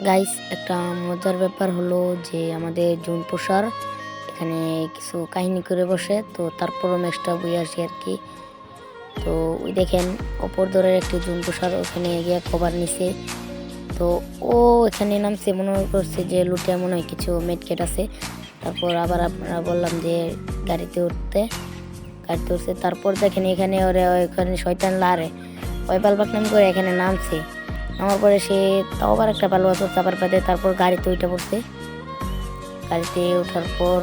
Guys একটা মজার ব্যাপার হলো যে আমাদের জুন প্রসার এখানে কিছু কাহিনী করে বসে, তো তারপরও ম্যাচটা বই আসি আর কি। তো ওই দেখেন অপর দলের একটি জুন প্রসার ওখানে গিয়ে কভার নিছে। তো ও এখানে নামছে, মনে করছে যে লুটে মনে হয় কিছু মেডকেট আছে। তারপর আবার আপনারা বললাম যে গাড়িতে উঠতে উঠছে। তারপর দেখেন এখানে ওরে ওখানে শয়তান লারে ওই বালবাক নাম করে এখানে নামছে। নামার পরে সে তাও আবার একটা ভালো আছে চাপার পাতে। তারপর গাড়িতে উঠে পড়ছে। গাড়িতে ওঠার পর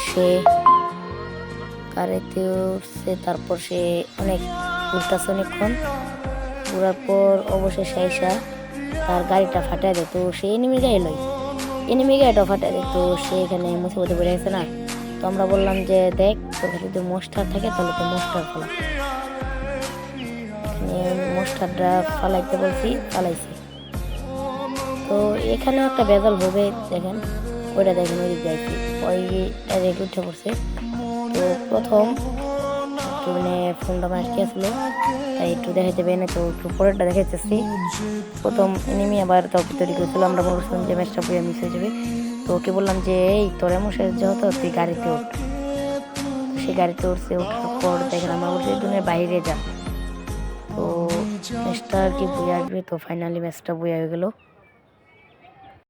সে গাড়িতে উঠছে। তারপর সে অনেক ঘুরতেছে অনেকক্ষণ ঘুরার পর অবশেষে আইসা তার গাড়িটা ফাটাই দেয়। তো সে এনিমি গাড়ি লয়, এনিমি গাড়িটা ফাটাই দেয়। তো সে এখানে মুসিবতে পড়ে গেছে না। তো আমরা বললাম যে দেখ তোর কাছে যদি মোস্টার থাকে তাহলে তো মোস্টার ফেলা। মোস্টারটা ফালাইতে বলছি, ফালাইছি। তো এখানেও একটা বেজাল হবে, দেখেন ওইটা দেখেন ওই যাইছি ওই ডাইরেক্ট উঠে পড়ছে। তো প্রথম একটু মানে ফোনটা আমার আসলো তাই একটু দেখাইতে পারি না, তো একটু পরেরটা দেখাইতেছি। প্রথম এনিমি আবার তর্ক তৈরি করেছিল, আমরা মনে করছিলাম যে ম্যাচটা পুরো মিস হয়ে যাবে। তো ওকে বললাম যে এই তোর এমন শেষ যেহেতু তুই গাড়িতে উঠ। সে গাড়িতে উঠছে, ওঠার পর দেখেন আমরা বলছি দুনিয়ার বাইরে যা। তো ম্যাচটা আর কি বই আসবে। তো ফাইনালি ম্যাচটা বই হয়ে গেল।